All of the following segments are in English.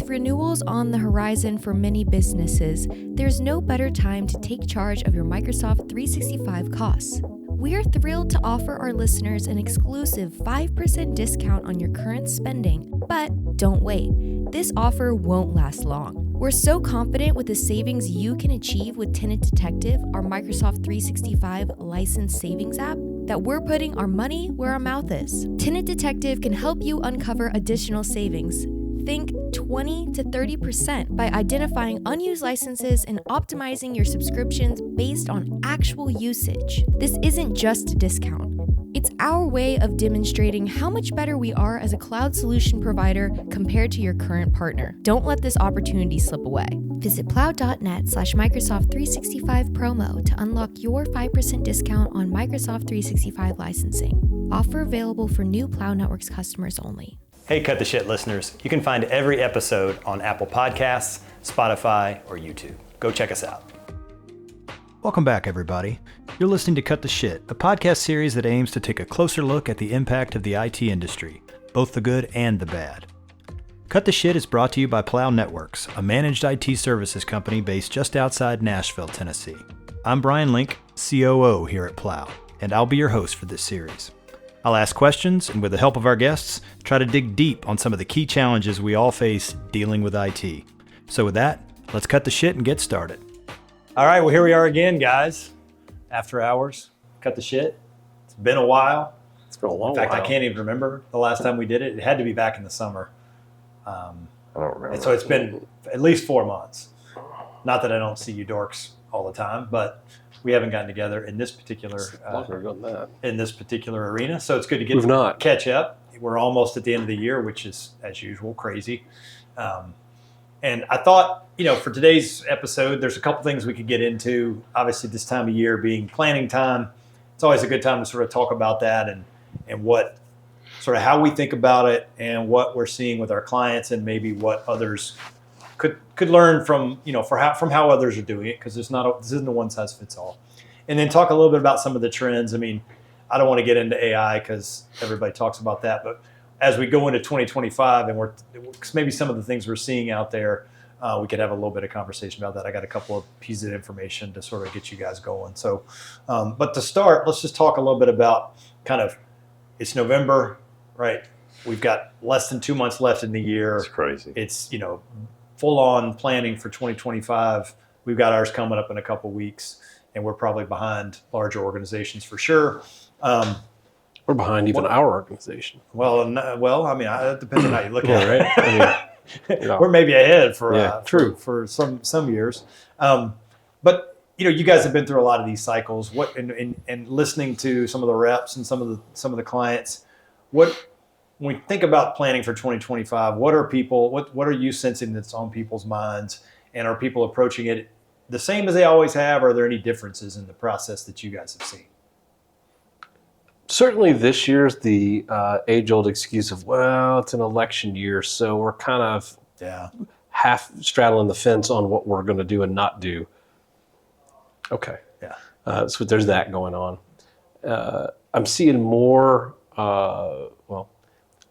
With renewals on the horizon for many businesses, there's no better time to take charge of your Microsoft 365 costs. We are thrilled to offer our listeners an exclusive 5% discount on your current spending, but don't wait. This offer won't last long. We're so confident with the savings you can achieve with Tenant Detective, our Microsoft 365 licensed savings app, that we're putting our money where our mouth is. Tenant Detective can help you uncover additional savings. Think 20 to 30% by identifying unused licenses and optimizing your subscriptions based on actual usage. This isn't just a discount. It's our way of demonstrating how much better we are as a cloud solution provider compared to your current partner. Don't let this opportunity slip away. Visit plow.net/Microsoft 365 promo to unlock your 5% discount on Microsoft 365 licensing. Offer available for new Plow Networks customers only. Hey, Cut the Shit listeners. You can find every episode on Apple Podcasts, Spotify, or YouTube. Go check us out. Welcome back, everybody. You're listening to Cut the Shit, a podcast series that aims to take a closer look at the impact of the IT industry, both the good and the bad. Cut the Shit is brought to you by Plow Networks, a managed IT services company based just outside Nashville, Tennessee. I'm Bryan Link, COO here at Plow, and I'll be your host for this series. I'll ask questions, and with the help of our guests, try to dig deep on some of the key challenges we all face dealing with IT. So with that, let's cut the shit and get started. All right, well, here we are again, guys. After hours, Cut the Shit. It's been a while. It's been a long while. In fact, I can't even remember the last time we did it. It had to be back in the summer. I don't remember. And so it's been at least 4 months. Not that I don't see you dorks all the time, but we haven't gotten together in this particular arena. So it's good to catch up. We're almost at the end of the year, which is, as usual, crazy. And I thought, for today's episode, there's a couple things we could get into. Obviously, this time of year being planning time, it's always a good time to sort of talk about that and what sort of how we think about it and what we're seeing with our clients and maybe what others could learn from how others are doing it, because this isn't a one size fits all. And then talk a little bit about some of the trends. I mean, I don't want to get into AI because everybody talks about that, but as we go into 2025 and maybe some of the things we're seeing out there, we could have a little bit of conversation about that. I got a couple of pieces of information to sort of get you guys going. So, but to start, let's just talk a little bit about it's November, right? We've got less than 2 months left in the year. It's crazy. It's, full on planning for 2025. We've got ours coming up in a couple weeks, and we're probably behind larger organizations for sure. We're behind even our organization. Well, it depends on how you look at it, right? I mean, We're maybe ahead for some years. But you guys have been through a lot of these cycles. What and listening to some of the reps and some of the clients, when we think about planning for 2025, what are you sensing that's on people's minds, and are people approaching it the same as they always have? Or are there any differences in the process that you guys have seen? Certainly this year's the age-old excuse of, it's an election year, so we're kind of half straddling the fence on what we're going to do and not do. Okay. Yeah. So there's that going on. I'm seeing more,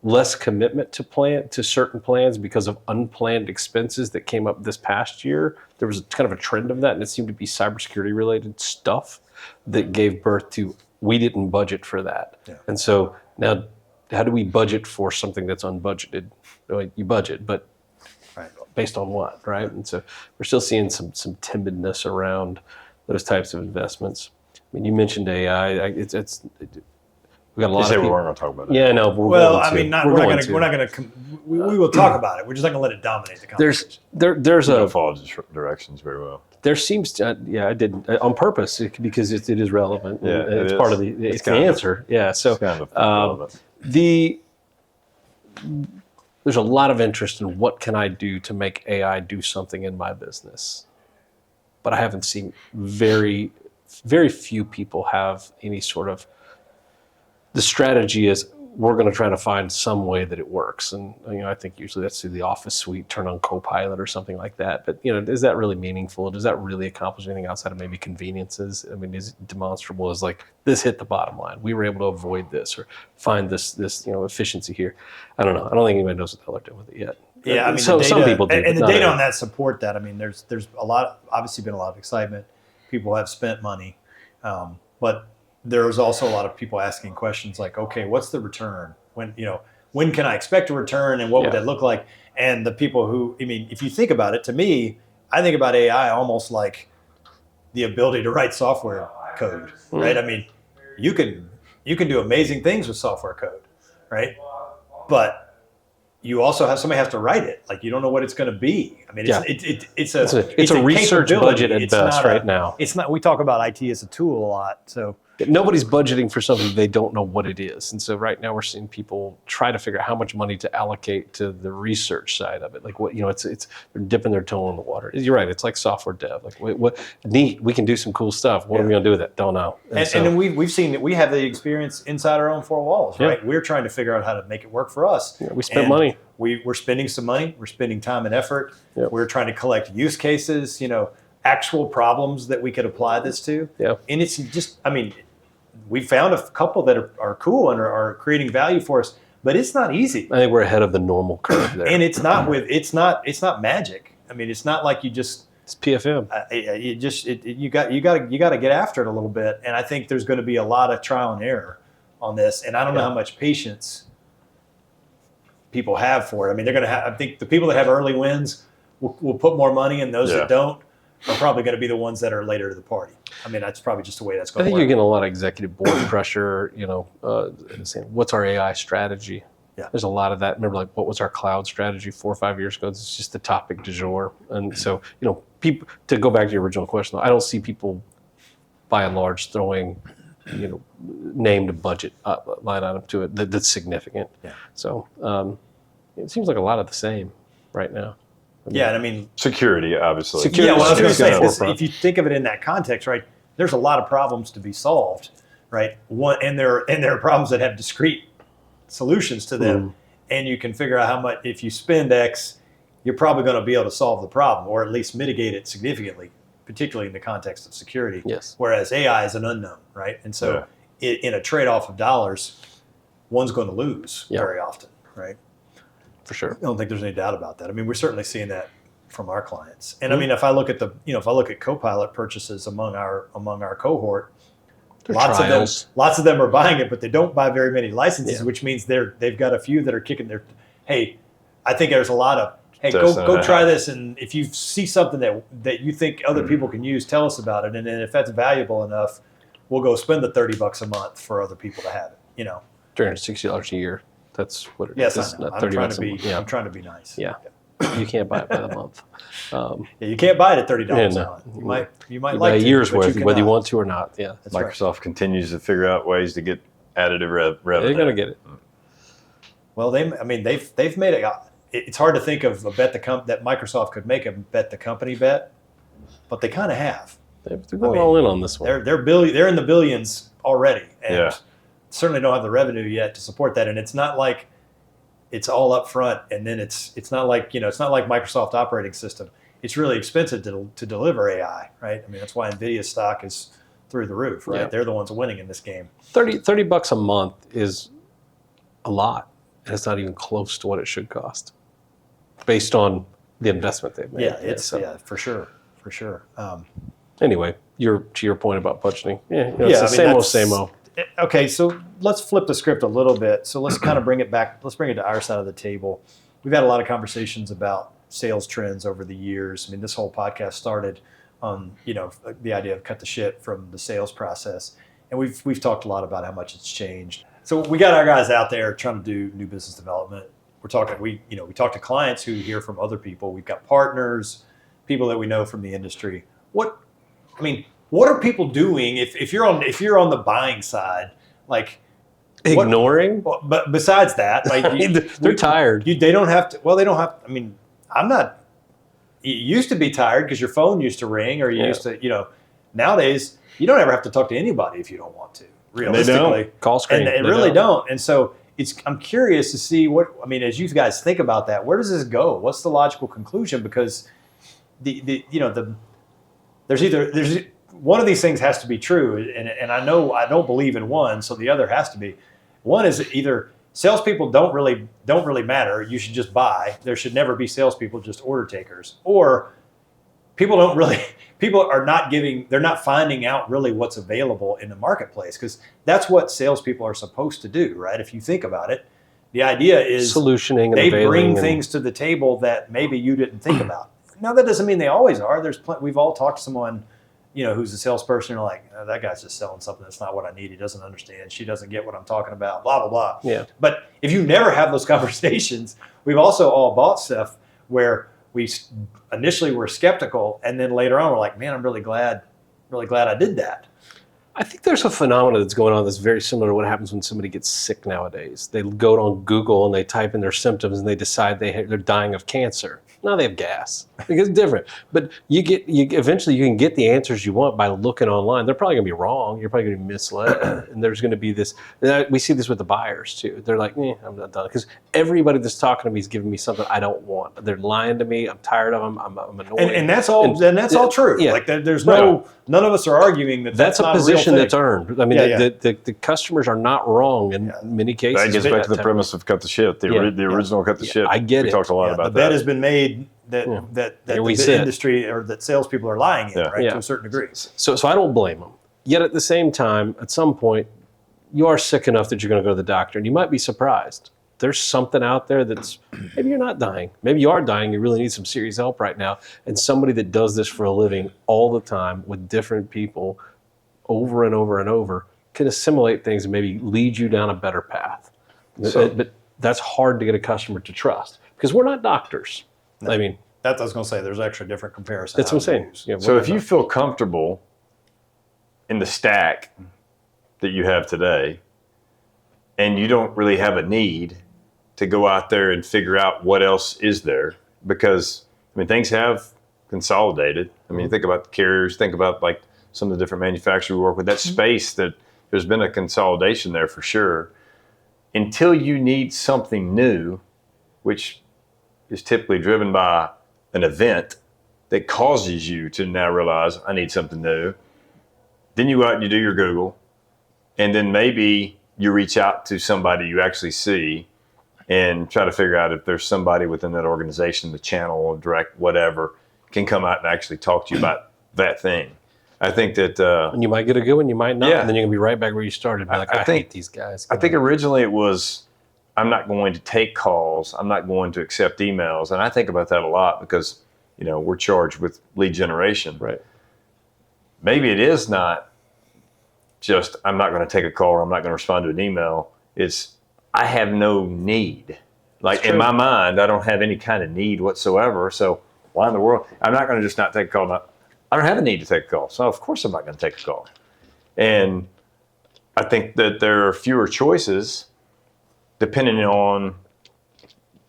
less commitment to certain plans because of unplanned expenses that came up this past year. There was kind of a trend of that, and it seemed to be cybersecurity related stuff that gave birth to, we didn't budget for that. Yeah. And so now, how do we budget for something that's unbudgeted? You budget, but based on what, right? And so we're still seeing some timidness around those types of investments. I mean, you mentioned AI. We got a lot of people. We weren't going to talk about it. Yeah, no. We will talk about it. We're just not going to let it dominate the conversation. There's don't follow directions very well. There seems to, I did on purpose because it is relevant. Yeah, it's part of it's the answer. Yeah, so there's a lot of interest in what can I do to make AI do something in my business, but I haven't seen very, very few people have any sort of. The strategy is we're going to try to find some way that it works, and I think usually that's through the Office suite, turn on Copilot or something like that. But is that really meaningful? Does that really accomplish anything outside of maybe conveniences? I mean, is it demonstrable as like this hit the bottom line? We were able to avoid this or find this efficiency here. I don't know. I don't think anybody knows what the hell they're doing with it yet. Yeah, I mean, so the data, some people do, and the but data not on that support that. I mean, there's obviously been a lot of excitement. People have spent money, but there was also a lot of people asking questions like, okay, what's the return? When can I expect a return, and what would that look like? And the people who, I mean, if you think about it, to me, I think about AI almost like the ability to write software code, right? I mean, you can do amazing things with software code, right? But you also have somebody has to write it. Like, you don't know what it's going to be. I mean, it's a research budget at best right now. It's not. We talk about IT as a tool a lot, so. Nobody's budgeting for something they don't know what it is. And so right now we're seeing people try to figure out how much money to allocate to the research side of it. Like, what, it's they're dipping their toe in the water. You're right. It's like software dev. Like, what neat, we can do some cool stuff. What are we going to do with it? Don't know. And then we've seen that we have the experience inside our own four walls, right? We're trying to figure out how to make it work for us. We spent money. We're spending some money. We're spending time and effort. We're trying to collect use cases, actual problems that we could apply this to. And it's just, I mean, we found a couple that are cool and are creating value for us, but it's not easy. I think we're ahead of the normal curve there. And it's not magic. I mean, it's not like it's PFM. You got to get after it a little bit. And I think there's going to be a lot of trial and error on this. And I don't know how much patience people have for it. I mean, I think the people that have early wins will put more money, and those that don't are probably going to be the ones that are later to the party. I mean, that's probably just the way that's going to work. I think you're getting a lot of executive board pressure, saying, what's our AI strategy? There's a lot of that. Remember, like, what was our cloud strategy 4 or 5 years ago? It's just the topic du jour. And so, people, to go back to your original question, I don't see people by and large throwing, named budget line item to it that's significant. So it seems like a lot of the same right now. I mean, security, obviously. I was going to say, if you think of it in that context, right, there's a lot of problems to be solved, right? And there are problems that have discrete solutions to them, and you can figure out how much, if you spend X, you're probably going to be able to solve the problem, or at least mitigate it significantly, particularly in the context of security. Whereas AI is an unknown, right? And so in a trade-off of dollars, one's going to lose very often, right? For sure. I don't think there's any doubt about that. I mean, we're certainly seeing that from our clients. And I mean, if I look at Copilot purchases among our cohort, lots of them are buying it, but they don't buy very many licenses, which means they've got a few that are kicking their, hey, I think there's a lot of, hey, go try this, and if you see something that you think other people can use, tell us about it, and then if that's valuable enough, we'll go spend the $30 a month for other people to have it. $360 a year. That's what it is. Yes, I know. I'm trying to be nice. You can't buy it by the month. You can't buy it at $30 a month. You might like a year's to, worth, whether you want to or not. Yeah, that's Microsoft continues to figure out ways to get additive revenue. They're going to get it. Well, they've made it. It's hard to think of a bet that Microsoft could make a bet the company bet, but they kind of have. They're going all in on this one. They're in the billions already, and certainly don't have the revenue yet to support that. And it's not like it's all up front, and then it's not like it's not like Microsoft operating system. It's really expensive to deliver AI, right? I mean, that's why NVIDIA stock is through the roof, right? They're the ones winning in this game. $30 a month is a lot, and it's not even close to what it should cost, based on the investment they've made. For sure. Anyway, to your point about budgeting, it's the same old. Okay, so let's flip the script a little bit. So let's kind of bring it back. Let's bring it to our side of the table. We've had a lot of conversations about sales trends over the years. I mean, this whole podcast started on, the idea of cut the shit from the sales process. And we've talked a lot about how much it's changed. So we got our guys out there trying to do new business development. We talk to clients who hear from other people. We've got partners, people that we know from the industry. What are people doing if you're on the buying side, like ignoring? But besides that, like they're tired. They don't have to. Well, they don't have. I mean, I'm not. You used to be tired because your phone used to ring, or you used to. Nowadays you don't ever have to talk to anybody if you don't want to. Realistically, call screen. And they really don't. And so I'm curious to see as you guys think about that, where does this go? What's the logical conclusion? Because there's one of these things has to be true, and I know I don't believe in one, so the other has to be. One is either salespeople don't really matter. You should just buy. There should never be salespeople, just order takers. Or people are they're not finding out really what's available in the marketplace, because that's what salespeople are supposed to do, right? If you think about it, the idea is solutioning. They bring things to the table that maybe you didn't think about. Now, that doesn't mean they always are. We've all talked to someone, who's a salesperson, and like, oh, that guy's just selling something that's not what I need. He doesn't understand. She doesn't get what I'm talking about, blah, blah, blah. Yeah. But if you never have those conversations, we've also all bought stuff where we initially were skeptical, and then later on we're like, man, I'm really glad I did that. I think there's a phenomenon that's going on that's very similar to what happens when somebody gets sick nowadays. They go on Google and they type in their symptoms and they decide they're dying of cancer. No, they have gas. It's different. But eventually you can get the answers you want by looking online. They're probably going to be wrong. You're probably going to be misled. And there's going to be this. We see this with the buyers too. They're like, I'm not done. Because everybody that's talking to me is giving me something I don't want. They're lying to me. I'm tired of them. I'm annoyed. And that's all. And that's all true. Yeah. Like there's none of us are arguing that's a not position a real that's earned. I mean, the customers are not wrong in many cases. That gets back to the premise of cut the shit. The original cut the shit. I get it. We talked a lot about the that. bet has been made that the industry or that salespeople are lying in, right, to a certain degree. So I don't blame them. Yet at the same time, at some point, you are sick enough that you're going to go to the doctor, and you might be surprised. There's something out there that's, maybe you're not dying. Maybe you are dying. You really need some serious help right now. And somebody that does this for a living all the time with different people over and over and over can assimilate things and maybe lead you down a better path. But that's hard to get a customer to trust because we're not doctors. No, I mean, I was going to say, there's actually a different comparison. That's what I'm saying. Yeah, so if you feel comfortable in the stack that you have today, and you don't really have a need to go out there and figure out what else is there, because things have consolidated. Think about the carriers, think about like some of the different manufacturers we work with. That space, that there's been a consolidation there for sure. Until you need something new, which is typically driven by an event that causes you to now realize I need something new. Then you go out and you do your Google, and then maybe you reach out to somebody you actually see and try to figure out if there's somebody within that organization, the channel, direct, whatever, can come out and actually talk to you about that thing. I think that... and you might get a good one, you might not, and then you're going to be right back where you started. Be like, I hate these guys. I think originally it was, I'm not going to take calls. I'm not going to accept emails. And I think about that a lot because, we're charged with lead generation. Right. Maybe it is not just, I'm not going to take a call or I'm not going to respond to an email. It's, I have no need. Like in my mind, I don't have any kind of need whatsoever. So why in the world? I'm not going to just not take a call. I don't have a need to take a call. So of course I'm not going to take a call. And I think that there are fewer choices depending on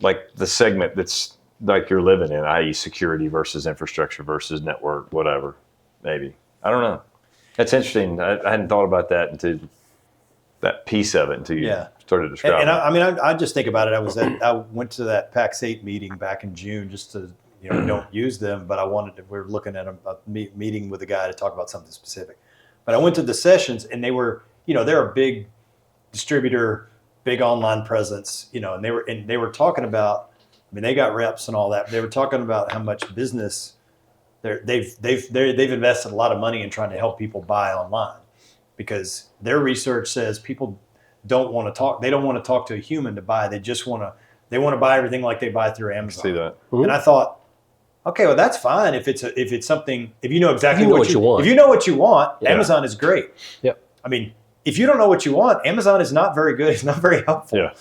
like the segment that's like you're living in, i.e. security versus infrastructure versus network, whatever, maybe. I don't know. That's interesting. I hadn't thought about that until that piece of it until you started describing. And I just think about it. I went to that PAX 8 meeting back in June just to, don't use them, but we were looking at a meeting with a guy to talk about something specific. But I went to the sessions and they were, they're a big distributor, big online presence, and they were talking about, they got reps and all that. They were talking about how much business they've invested a lot of money in trying to help people buy online, because their research says people don't want to talk. They don't want to talk to a human to buy. They just want to buy everything like they buy through Amazon. See that? Mm-hmm. And I thought, okay, well that's fine if it's something, if you know exactly what you want. If you know what you want, Amazon is great. Yep. If you don't know what you want, Amazon is not very good. It's not very helpful. Yeah.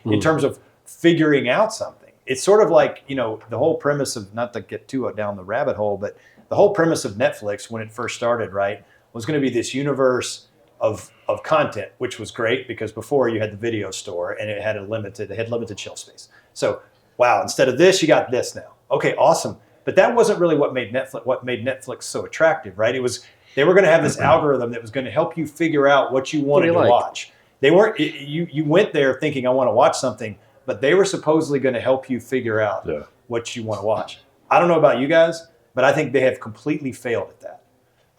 In terms of figuring out something. It's sort of like, the whole premise of, not to get too down the rabbit hole, but the whole premise of Netflix when it first started, right, was going to be this universe of content, which was great because before you had the video store and it had limited shelf space. So, wow, instead of this, you got this now. Okay, awesome. But that wasn't really what made Netflix so attractive, right? It was, they were going to have this algorithm that was going to help you figure out what you wanted to watch. They weren't, you went there thinking I want to watch something, but they were supposedly going to help you figure out what you want to watch. I don't know about you guys, but I think they have completely failed at that.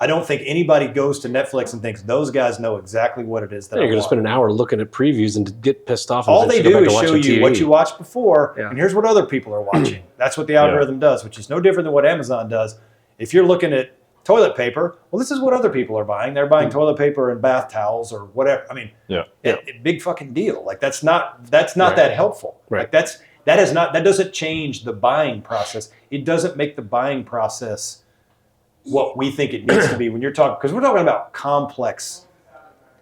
I don't think anybody goes to Netflix and thinks those guys know exactly what it is that You're going to want. spend an hour looking at previews and get pissed off. And All they do is show you TV. what you watched before, Yeah. and here's what other people are watching. That's what the algorithm does, which is no different than what Amazon does. If you're looking at toilet paper, well, this is what other people are buying. They're buying toilet paper and bath towels or whatever. I mean, big fucking deal. Like that's not that helpful. Right. Like that doesn't change the buying process. It doesn't make the buying process what we think it needs to be when you're talking, because we're talking about complex.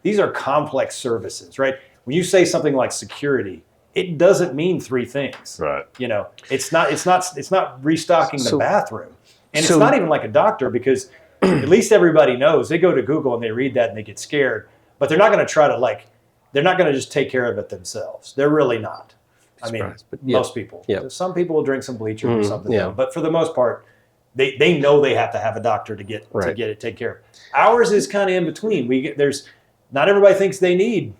These are complex services, right? When you say something like security, it doesn't mean three things. Right. You know, it's not restocking the bathroom. And it's not even like a doctor, because at least everybody knows. They go to Google and they read that and they get scared. But they're not going to try to they're not going to just take care of it themselves. They're really not. I mean, most people. Yeah. Some people will drink some bleach or something. Yeah. But for the most part, they know they have to have a doctor to get it taken care of. Ours is kind of in between. Not everybody thinks they need,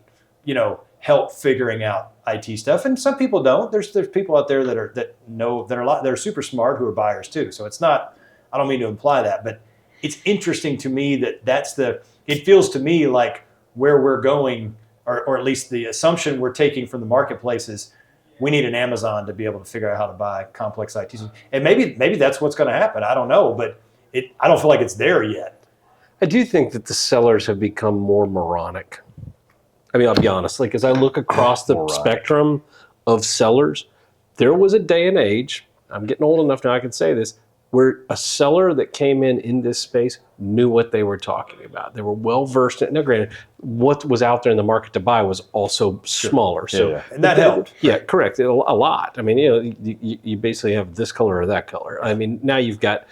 help figuring out IT stuff, and some people don't. There's people out there that are super smart who are buyers too. So it's not. I don't mean to imply that, but it's interesting to me it feels to me like where we're going, or at least the assumption we're taking from the marketplace is we need an Amazon to be able to figure out how to buy complex IT systems. And maybe that's what's going to happen. I don't know, but I don't feel like it's there yet. I do think that the sellers have become more moronic. I mean, I'll be honest. Like, as I look across the spectrum of sellers, there was a day and age, I'm getting old enough now I can say this, where a seller that came in this space knew what they were talking about. They were well versed in it. Now, granted, what was out there in the market to buy was also smaller. So and that helped. Yeah, correct. A lot. I mean, you basically have this color or that color. I mean, now you've got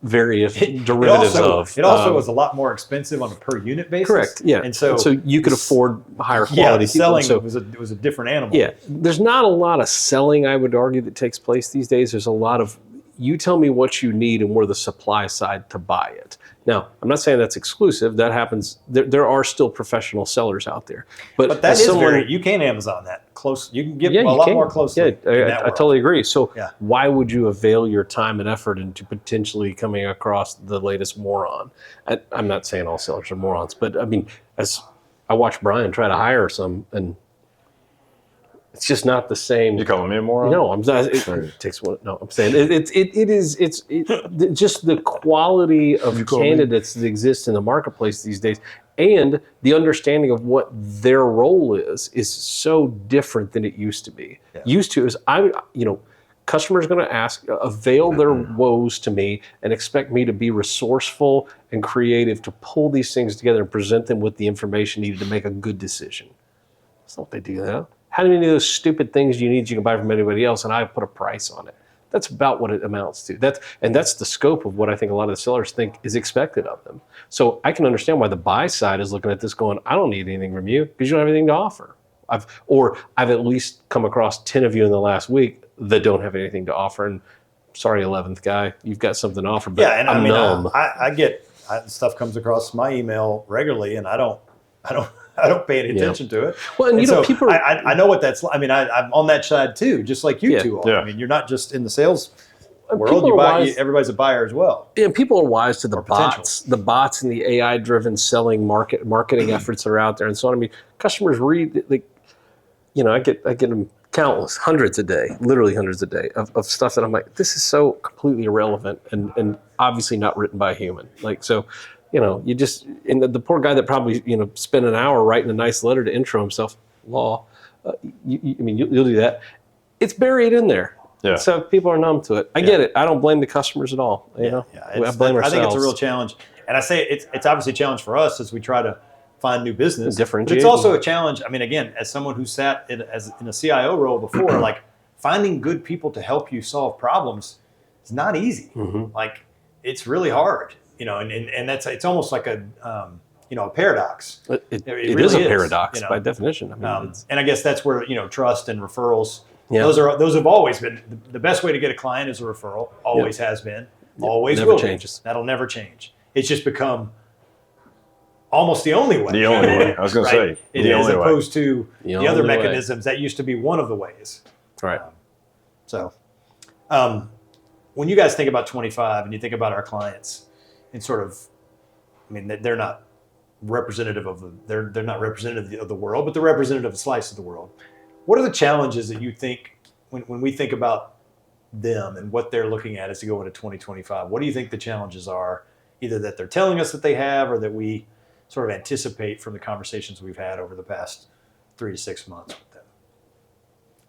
various derivatives of. It also was a lot more expensive on a per unit basis. Correct. Yeah. And so you could afford higher quality. Yeah, selling was a different animal. Yeah. There's not a lot of selling, I would argue, that takes place these days. There's a lot of, you tell me what you need and we're the supply side to buy it. Now, I'm not saying that's exclusive. That happens. There are still professional sellers out there. But that is you can Amazon that close. You can get a lot more closely. Yeah, I totally agree. So why would you avail your time and effort into potentially coming across the latest moron? I'm not saying all sellers are morons, but I mean, as I watch Bryan try to hire some, and it's just not the same. You calling me a moron? No, I'm not. It takes one. No, I'm saying it's just the quality of candidates that exist in the marketplace these days, and the understanding of what their role is so different than it used to be. Yeah. Used to is customers going to avail their woes to me and expect me to be resourceful and creative to pull these things together and present them with the information needed to make a good decision. That's not what they do now. How many of those stupid things you need you can buy from anybody else, and I put a price on it? That's about what it amounts to. That's the scope of what I think a lot of the sellers think is expected of them. So I can understand why the buy side is looking at this going, I don't need anything from you because you don't have anything to offer. I've at least come across 10 of you in the last week that don't have anything to offer. And sorry, 11th guy, you've got something to offer, but I'm numb. I get stuff comes across my email regularly, and I don't pay any attention to it. Well, and so people. I know what that's like. I mean, I'm on that side too, just like you two are. Yeah. I mean, you're not just in the sales world. Everybody's a buyer as well. And people are wise to the bots and the AI-driven selling marketing efforts that are out there, and so on. I mean, customers read I get them countless, hundreds a day, literally hundreds a day of stuff that I'm like, this is so completely irrelevant and obviously not written by a human. Like so. You just, and the poor guy that probably, spent an hour writing a nice letter to intro himself, law, you'll do that. It's buried in there. Yeah. So people are numb to it. I get it. I don't blame the customers at all. I blame ourselves. I think it's a real challenge. And I say it's obviously a challenge for us as we try to find new business. Different. But it's also a challenge. I mean, again, as someone who sat in a CIO role before, like finding good people to help you solve problems is not easy. Mm-hmm. Like it's really hard. And it's almost like a paradox. It really is a paradox by definition. I mean, and I guess that's where trust and referrals. Yeah. Those have always been the best way to get a client is a referral. Always has been. Always never will changes. Be. That'll never change. It's just become almost the only way. The only way. I was going to say as opposed to the other mechanisms that used to be one of the ways. Right. When you guys think about 25 and you think about our clients. And sort of I mean, they're not representative of they're not representative of the world, but they're representative of a slice of the world. What are the challenges that you think when we think about them and what they're looking at as to go into 2025? What do you think the challenges are, either that they're telling us that they have, or that we sort of anticipate from the conversations we've had over the past 3 to 6 months with them?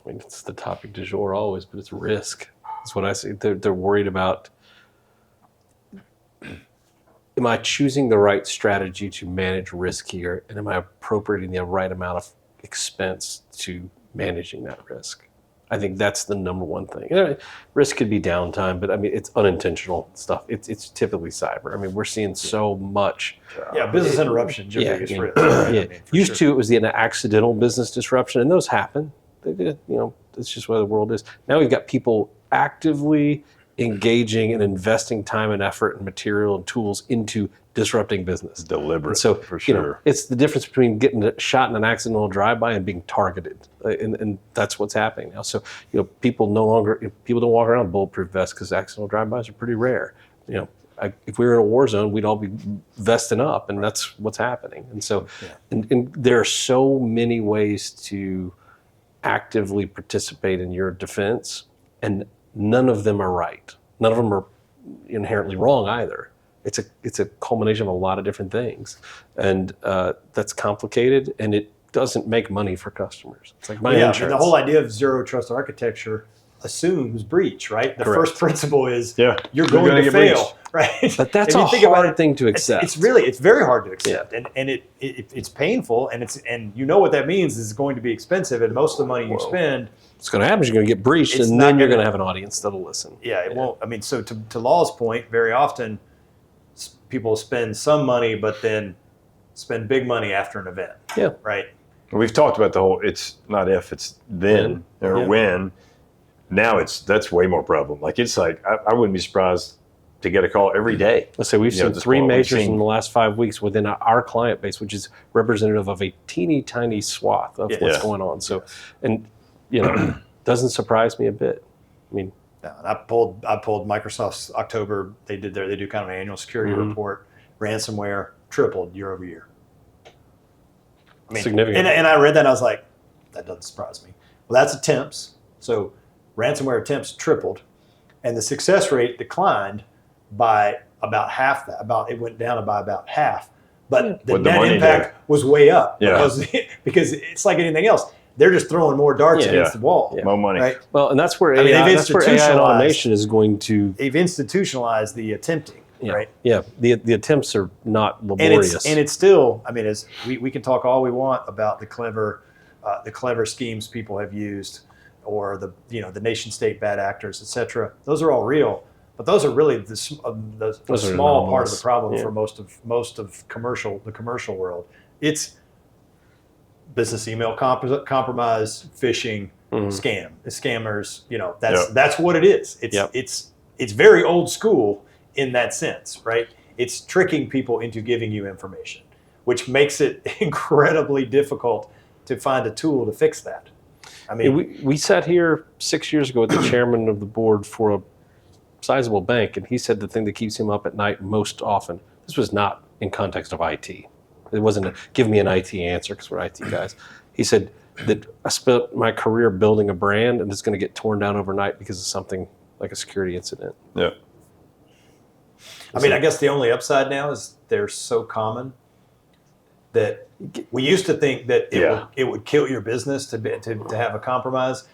I mean, it's the topic du jour always, but it's risk. That's what I see. They're worried about, am I choosing the right strategy to manage risk here? And am I appropriating the right amount of expense to managing that risk? I think that's the number one thing. Risk could be downtime, but I mean, it's unintentional stuff. It's typically cyber. I mean, we're seeing so much. Business interruption, your biggest risk. Right? Yeah. I mean, Used to, it was an accidental business disruption, and those happen. It's just where the world is. Now we've got people actively engaging and investing time and effort and material and tools into disrupting business. Deliberate, and so, for sure. It's the difference between getting shot in an accidental drive-by and being targeted, and that's what's happening now. So, people don't walk around with bulletproof vests because accidental drive-bys are pretty rare. If we were in a war zone, we'd all be vesting up, and that's what's happening. And so, and there are so many ways to actively participate in your defense, and none of them are right. None of them are inherently wrong either. It's a culmination of a lot of different things, and that's complicated, and it doesn't make money for customers. It's like insurance. And the whole idea of zero trust architecture assumes breach, right? The Correct. first principle is you're going to get fail, breached. right? But that's a hard thing to accept. It's very hard to accept, and it's painful, and you know what that means is it's going to be expensive, and most of the money you spend. What's going to happen is you're going to get breached, and then you're going to have an audience that'll listen. Yeah, it won't. I mean, so to Law's point, very often people spend some money, but then spend big money after an event. Yeah. Right. We've talked about the whole, it's not if, it's then or when. Now that's way more problem. Like I wouldn't be surprised to get a call every day. Let's say we've seen 3 majors in the last 5 weeks within our client base, which is representative of a teeny tiny swath of what's going on. So, and doesn't surprise me a bit. I mean, I pulled Microsoft's October. They do kind of an annual security report. Ransomware tripled year over year. I mean, significant. And I read that and I was like, that doesn't surprise me. Well, that's attempts. So ransomware attempts tripled, and the success rate declined by about half that. It went down by about half. But the net impact was way up because it's like anything else. They're just throwing more darts against the wall. Yeah. More money. Right? Well, and that's where AI and automation is going to. They've institutionalized the attempting, right? Yeah, the attempts are not laborious. And it's still, I mean, as we can talk all we want about the clever schemes people have used, or the nation state bad actors, etc. Those are all real, but those are really the small part of the problem for most of the commercial world. It's business email compromise, phishing, scam. The scammers, that's what it is. It's very old school in that sense, right? It's tricking people into giving you information, which makes it incredibly difficult to find a tool to fix that. I mean, we sat here 6 years ago with the chairman of the board for a sizable bank, and he said the thing that keeps him up at night most often, this was not in context of IT. It wasn't give me an IT answer because we're IT guys. He said that I spent my career building a brand and it's going to get torn down overnight because of something like a security incident. Yeah. I mean, I guess the only upside now is they're so common that we used to think that it would kill your business to have a compromise,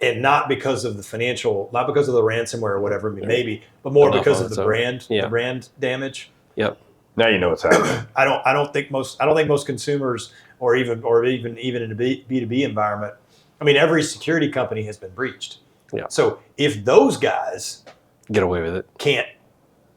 and not because of the ransomware or whatever, maybe, but more because of the brand damage. Yep. Now you know what's happening. I don't think most consumers or even in a B2B environment. I mean, every security company has been breached. Yeah. So if those guys get away with it, can't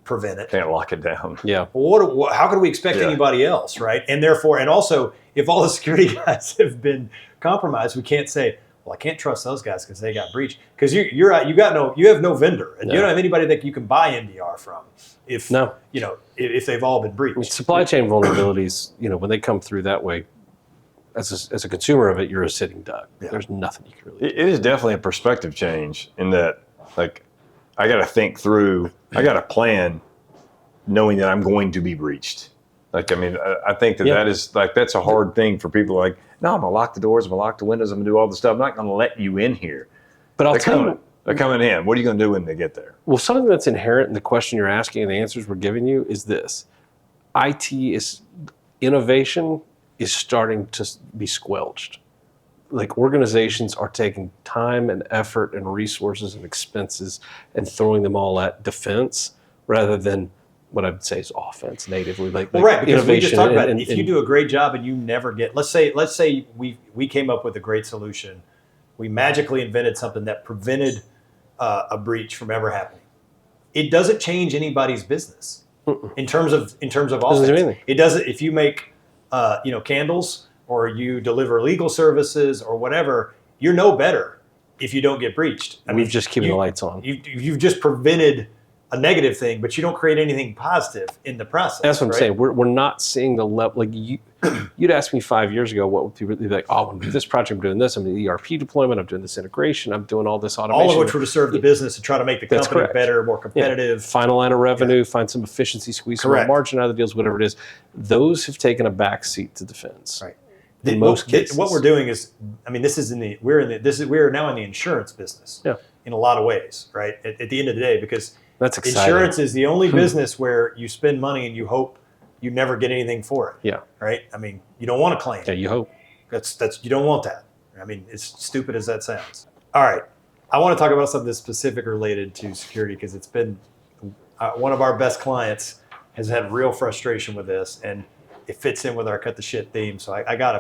prevent it, can't lock it down. Yeah. Well, how could we expect anybody else, right? And therefore, and also, if all the security guys have been compromised, we can't say, well, I can't trust those guys because they got breached. Because you have no vendor, and you don't have anybody that you can buy MDR from. If they've all been breached. Supply chain vulnerabilities, when they come through that way, as a consumer of it, you're a sitting duck. Yeah. There's nothing you can really do. It is definitely a perspective change in that, like, I got to think through, I got to plan knowing that I'm going to be breached. Like, I mean, I think that is like, that's a hard thing for people. Like, no, I'm gonna lock the doors, I'm gonna lock the windows, I'm gonna do all the stuff. I'm not gonna let you in here. But I'll tell you, they're coming in. What are you gonna do when they get there? well, something that's inherent in the question you're asking and the answers we're giving you is this: innovation is starting to be squelched. Like, organizations are taking time and effort and resources and expenses and throwing them all at defense rather than what I'd say is offense natively. Like right, because we just talked about it. And, if you do a great job and you never get, let's say we came up with a great solution, we magically invented something that prevented a breach from ever happening. It doesn't change anybody's business in terms of offense. It doesn't. If you make candles or you deliver legal services or whatever, you're no better if you don't get breached. We've just keeping the lights on. You've just prevented a negative thing, but you don't create anything positive in the process. That's what I'm saying. We're not seeing the level. Like, you'd ask me 5 years ago, what would people be like? Oh, I'm doing this project, I'm doing this, I'm doing the ERP deployment, I'm doing this integration, I'm doing all this automation. All of which were to serve the business and try to make the company better, more competitive. Final line of revenue, find some efficiency, squeeze some more margin out of the deals, whatever it is. Those have taken a back seat to defense. Right. In most cases. What we're doing is, I mean, we're now in the insurance business. Yeah. In a lot of ways, right? At the end of the day, because that's exciting. Insurance is the only business where you spend money and you hope you never get anything for it. Yeah. Right? I mean, you don't want to claim. Yeah, you hope. That's you don't want that. I mean, as stupid as that sounds. All right. I want to talk about something specific related to security because it's been one of our best clients has had real frustration with this, and it fits in with our cut the shit theme. So I got to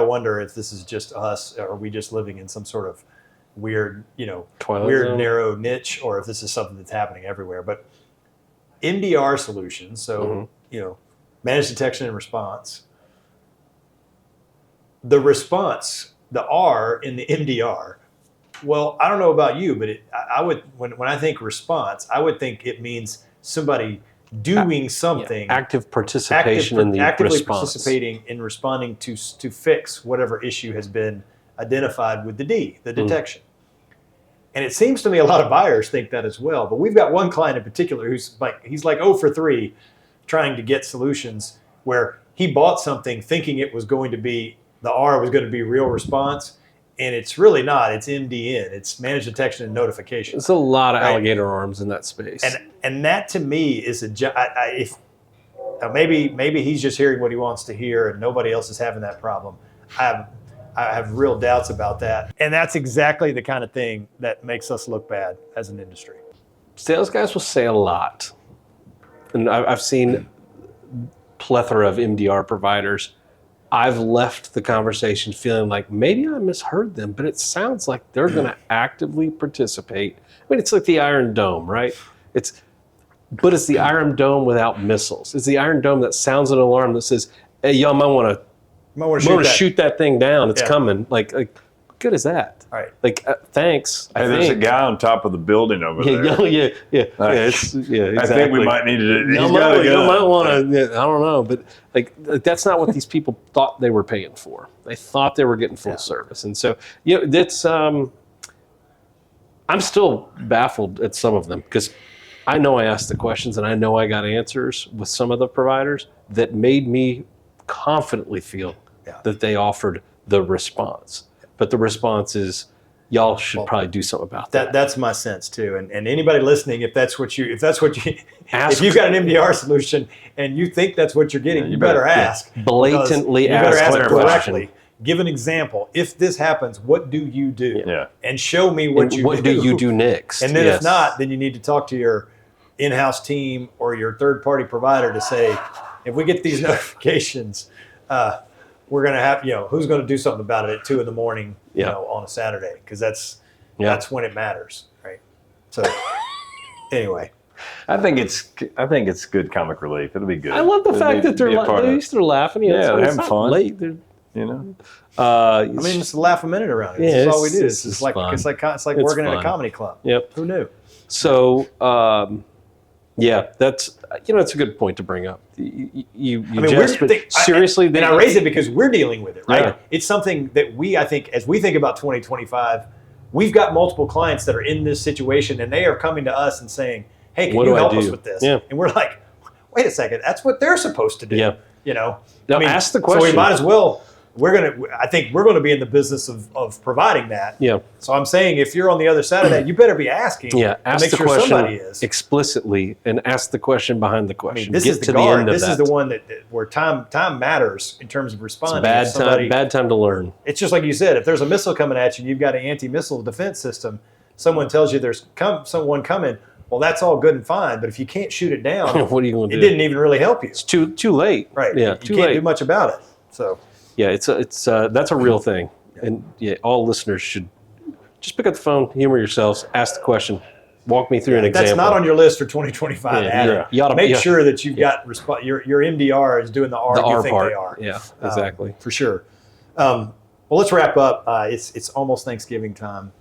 wonder if this is just us, or are we just living in some sort of weird narrow niche, or if this is something that's happening everywhere. But MDR solutions, so managed detection and response. The response, the R in the MDR. Well, I don't know about you, but I would when I think response, I would think it means somebody doing something, active participation in the actively response. Participating in responding to fix whatever issue has been identified with the detection. And it seems to me a lot of buyers think that as well. But we've got one client in particular he's like 0 for 3 trying to get solutions where he bought something thinking it was going to be, the R was going to be real response. And it's really not. It's MDN. It's managed detection and notification. It's a lot of alligator arms in that space. And that to me is maybe he's just hearing what he wants to hear and nobody else is having that problem. I have real doubts about that. And that's exactly the kind of thing that makes us look bad as an industry. Sales guys will say a lot. And I've seen plethora of MDR providers. I've left the conversation feeling like maybe I misheard them, but it sounds like they're going to actively participate. I mean, it's like the Iron Dome, right? It's the Iron Dome without missiles. It's the Iron Dome that sounds an alarm that says, hey, y'all might want to shoot that thing down. It's coming. Like, what good is that? All right. Like, thanks. There's a guy on top of the building over there. Yeah. Exactly. I think we might need to. You might want to. I don't know, but like that's not what these people thought they were paying for. They thought they were getting full service, and so that's. I'm still baffled at some of them because I know I asked the questions and I know I got answers with some of the providers that made me confidently feel that they offered the response. But the response is, y'all should probably do something about that. That's my sense too. And anybody listening, if you've got an MDR solution and you think that's what you're getting, you better ask. Blatantly ask correctly. Give an example. If this happens, what do you do? Yeah. And show me what you do. What do you do next? And then if not, then you need to talk to your in-house team or your third-party provider to say, if we get these notifications, we're going to have, who's going to do something about it at 2 a.m, on a Saturday? Because that's when it matters, right? So, anyway, I think it's good comic relief. It'll be good. I love the fact that they're laughing. They're having fun. Late. I mean, just laugh a minute around it. That's all we do. It's like working at a comedy club. Yep. Who knew? So, that's it's a good point to bring up. Seriously, and I raise it because we're dealing with it, right? Yeah. It's something that I think, as we think about 2025, we've got multiple clients that are in this situation, and they are coming to us and saying, "Hey, can you help us with this?" Yeah. And we're like, "Wait a second, that's what they're supposed to do." Yeah. Now, ask the question. So we might as well. I think we're going to be in the business of providing that. Yeah. So I'm saying, if you're on the other side of that, you better be asking. Yeah. Ask make the sure question somebody is explicitly, and ask the question behind the question. This Get is the to guard. the end of this that. is the one that where time matters in terms of responding. It's bad time to learn. It's just like you said. If there's a missile coming at you, and you've got an anti-missile defense system. Someone tells you there's someone coming. Well, that's all good and fine, but if you can't shoot it down, what are you going to do? It didn't even really help you. It's too late. Right. Yeah. You can't do much about it. So. Yeah, it's that's a real thing, and all listeners should just pick up the phone, humor yourselves, ask the question, walk me through an example. That's not on your list for 2025. You ought to make sure that you've got your MDR is doing the R you think part. they are. Yeah, exactly. For sure. Well, let's wrap up. It's almost Thanksgiving time.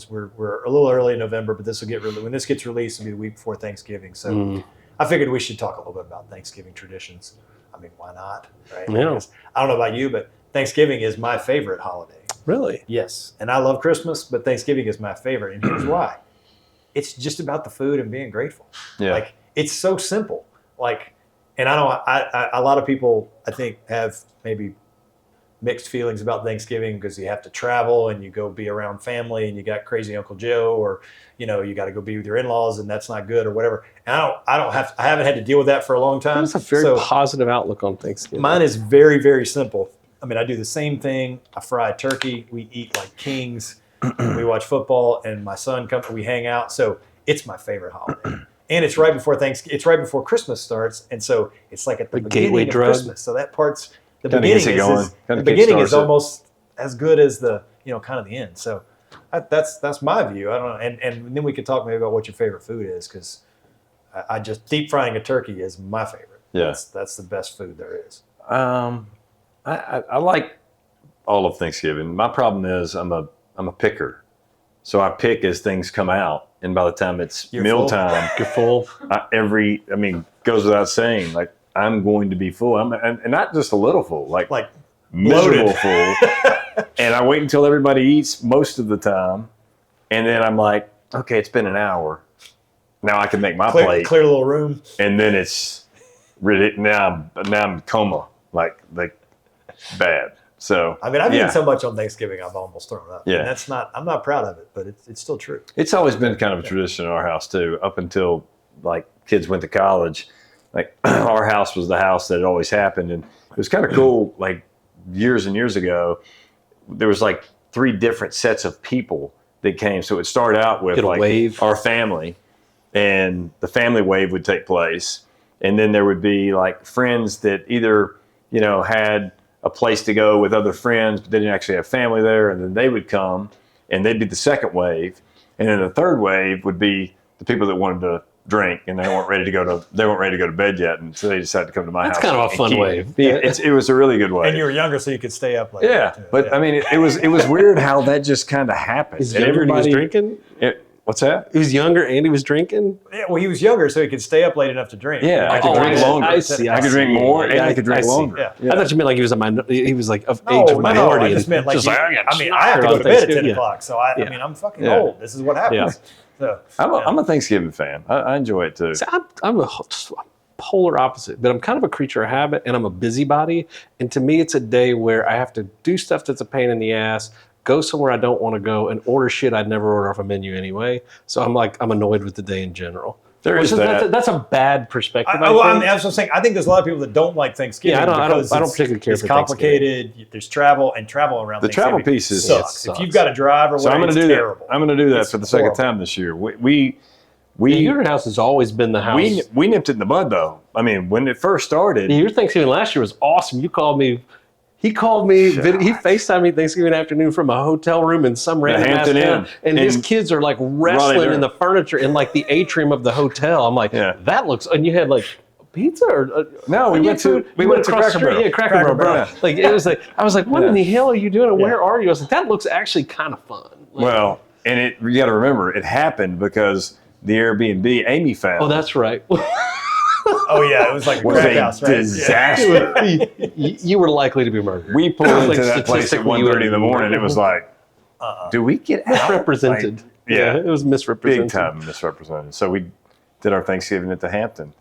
We're a little early in November, but this will get when this gets released, it'll be the week before Thanksgiving. So I figured we should talk a little bit about Thanksgiving traditions. I mean, why not? Right? Yeah. I don't know about you, but Thanksgiving is my favorite holiday. Really? Yes. And I love Christmas, but Thanksgiving is my favorite. And here's why. It's just about the food and being grateful. Yeah. Like, it's so simple. Like, and I know a lot of people, I think, have maybe mixed feelings about Thanksgiving because you have to travel and you go be around family and you got crazy Uncle Joe, or you got to go be with your in-laws and that's not good or whatever. And I haven't had to deal with that for a long time. That's a very positive outlook on Thanksgiving. Mine is very, very simple. I mean, I do the same thing. I fry turkey. We eat like kings. We watch football, and my son comes. We hang out. So it's my favorite holiday. And it's right before Thanksgiving. It's right before Christmas starts, and so it's like at the beginning of Christmas. So that part's the beginning is almost as good as the kind of the end. So that's my view. I don't know, and then we could talk maybe about what your favorite food is, because I just deep frying a turkey is my favorite. Yeah, that's the best food there is. I like all of Thanksgiving. My problem is I'm a picker, so I pick as things come out, and by the time it's mealtime, you're full. Goes without saying, like, I'm going to be full. And not just a little full, like miserable full. And I wait until everybody eats most of the time, and then I'm like, okay, it's been an hour. Now I can make my plate. Clear a little room. And then it's really now I'm coma, like bad. So I've eaten so much on Thanksgiving I've almost thrown up. Yeah, and I'm not proud of it, but it's still true. It's always been kind of a tradition in our house too, up until like kids went to college. Like our house was the house that it always happened, and it was kind of cool. Like years and years ago, there was like 3 different sets of people that came. So it started out with like our family, and the family wave would take place, and then there would be like friends that either had a place to go with other friends, but they didn't actually have family there, and then they would come, and they'd be the second wave, and then the third wave would be the people that wanted to drink, and they weren't ready to go to bed yet, and so they decided to come to my house. That's kind of a fun wave. Yeah, it was a really good wave. And you were younger, so you could stay up late. Yeah, but I mean, it was weird how that just kind of happened. He's younger and he was drinking. What's that? He was younger and he was drinking? Yeah, well, he was younger, so he could stay up late enough to drink. Yeah, I could drink longer. I could drink more, and I could drink longer. Yeah. I thought you meant like he was he was like of age of minority. I just meant like, I have to go to bed at 10 o'clock, so I'm fucking old. This is what happens. Yeah. So, I'm a Thanksgiving fan. I enjoy it too. See, I'm a polar opposite, but I'm kind of a creature of habit, and I'm a busybody. And to me, it's a day where I have to do stuff that's a pain in the ass, go somewhere I don't want to go, and order shit I'd never order off a menu anyway. So I'm annoyed with the day in general. That's a bad perspective. I was saying, I think there's a lot of people that don't like Thanksgiving. Yeah, I don't particularly care for Thanksgiving. It's complicated. There's travel around the Thanksgiving. travel piece sucks. If you've got to drive or whatever, it's terrible. I'm going to do that for the second time this year. Your house has always been the house. We nipped it in the bud, though. I mean, when it first started. Your Thanksgiving last year was awesome. You called me. He called me. He FaceTimed me Thanksgiving afternoon from a hotel room in some random Hampton Inn, and his kids are like wrestling in the furniture in like the atrium of the hotel. I'm like, that looks. And you had like pizza or no? We went to Cracker Barrel. Yeah, Cracker Barrel, bro. Yeah. Like it was like I was like, what in the hell are you doing? And where are you? I was like, that looks actually kind of fun. Well, and you got to remember, it happened because the Airbnb Amy found. Oh, that's right. Oh yeah, it was like a house, right? disaster. You were likely to be murdered. We pulled into that place at 1:30 in the morning. It was like, do we get out? Misrepresented. Like, yeah, it was misrepresented. Big time misrepresented. So we did our Thanksgiving at the Hampton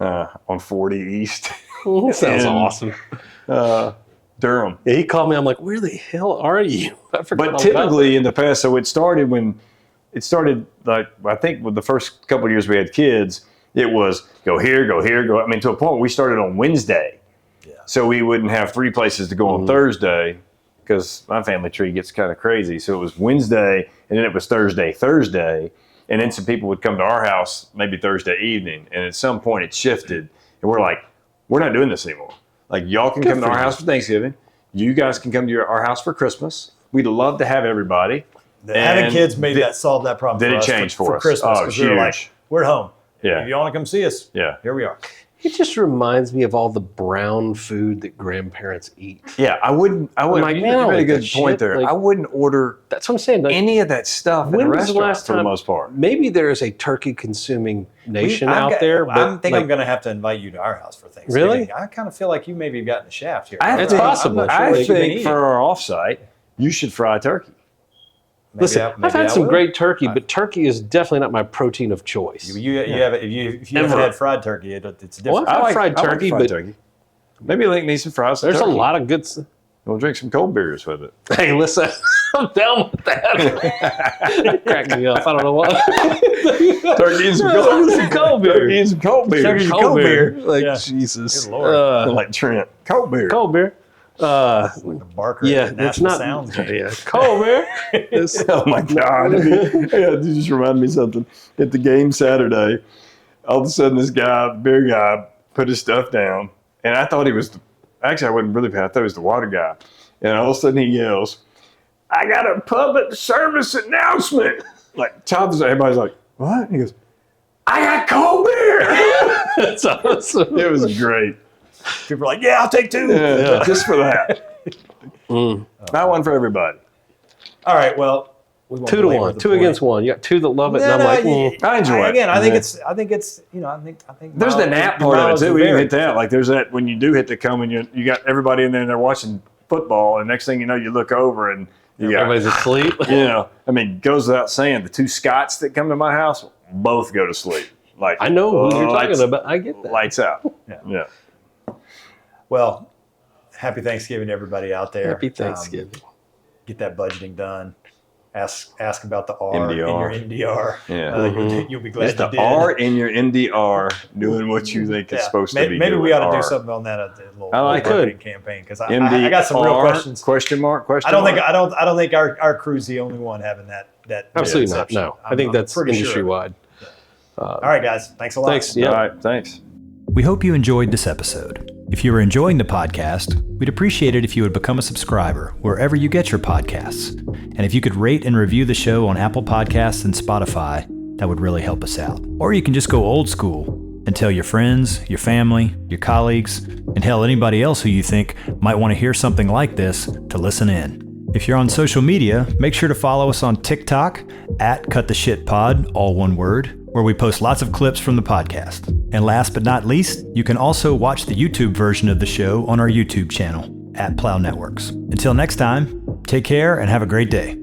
on 40 East. Sounds awesome. Durham. Yeah, he called me. I'm like, where the hell are you? I forgot. But typically in the past, so it started like, I think with the first couple of years we had kids, it was go here, go here, go. I mean, to a point we started on Wednesday. Yeah. So we wouldn't have 3 places to go on Thursday because my family tree gets kind of crazy. So it was Wednesday and then it was Thursday. And then some people would come to our house maybe Thursday evening. And at some point it shifted. And we're like, we're not doing this anymore. Like, y'all can come to our house for Thanksgiving. You guys can come to our house for Christmas. We'd love to have everybody. Having kids solved that problem did for it us change for us? Christmas. Oh, Because we were like, we're at home. Yeah. If you want to come see us, here we are. It just reminds me of all the brown food that grandparents eat. Yeah, I wouldn't. like, You man, I made a like good that point shit. there. Like, I wouldn't order That's what I'm saying. Like, any of that stuff in a when was restaurant the last for time? the most part. Maybe there is a turkey consuming nation out there. But I think I'm going to have to invite you to our house for Thanksgiving. Really? I kind of feel like you maybe have gotten the shaft here. It's possible. I think for our offsite, you should fry turkey. Listen, I've had some great turkey, but turkey is definitely not my protein of choice. If you haven't had fried turkey, it's different. Well, I've had fried turkey, but turkey. Maybe Link needs some fries. There's a lot of good. We'll drink some cold beers with it. Hey, listen, I'm down with that. Crack me up. I don't know why. Turkey and some cold beer. Turkey and some cold beer. Turkey and cold beer. Like, Jesus. Good Lord. Like Trent. Cold beer. Cold beer. Like the Barker. Yeah, National it's not. Sounds. Yeah, cold beer. Oh my God. Yeah, you just reminded me of something. At the game Saturday, all of a sudden this guy, beer guy, put his stuff down. And I thought he was, actually I wasn't really paying, I thought he was the water guy. And all of a sudden he yells, "I got a public service announcement." Like, everybody's like, "What?" And he goes, "I got cold beer." That's awesome. It was great. People are like, "Yeah, I'll take 2. Yeah, just for that. Not one for everybody. All right, well, we won't 2 to belabor 1, the 2 point. against 1. You got 2 that love it, and I'm like, I enjoy it. Again, I think it's, I think There's the nap part of it too. We didn't hit that. Like, there's that when you do hit the come and you got everybody in there and they're watching football, and next thing you know, you look over and you got, everybody's asleep. I mean, goes without saying, the 2 Scots that come to my house both go to sleep. Like, I know who you're talking about. I get that. Lights out. Yeah. Well, happy Thanksgiving to everybody out there. Happy Thanksgiving. Get that budgeting done. Ask about the R NDR. in your NDR. Yeah. You'll be glad It's the you did. R in your NDR doing what you think it's supposed to be. Maybe doing. we ought to R. do something on that at the little like marketing campaign, because I MDR, got some real questions. Question mark? I don't think our crew's the only one having that. Absolutely not. misconception. No, I think that's pretty industry sure. wide. All right, guys. Thanks a lot. Thanks. Yeah. All right. Thanks. We hope you enjoyed this episode. If you are enjoying the podcast, we'd appreciate it if you would become a subscriber wherever you get your podcasts. And if you could rate and review the show on Apple Podcasts and Spotify, that would really help us out. Or you can just go old school and tell your friends, your family, your colleagues, and hell, anybody else who you think might want to hear something like this to listen in. If you're on social media, make sure to follow us on TikTok at CutTheShitPod, all one word, where we post lots of clips from the podcast. And last but not least, you can also watch the YouTube version of the show on our YouTube channel at Plow Networks. Until next time, take care and have a great day.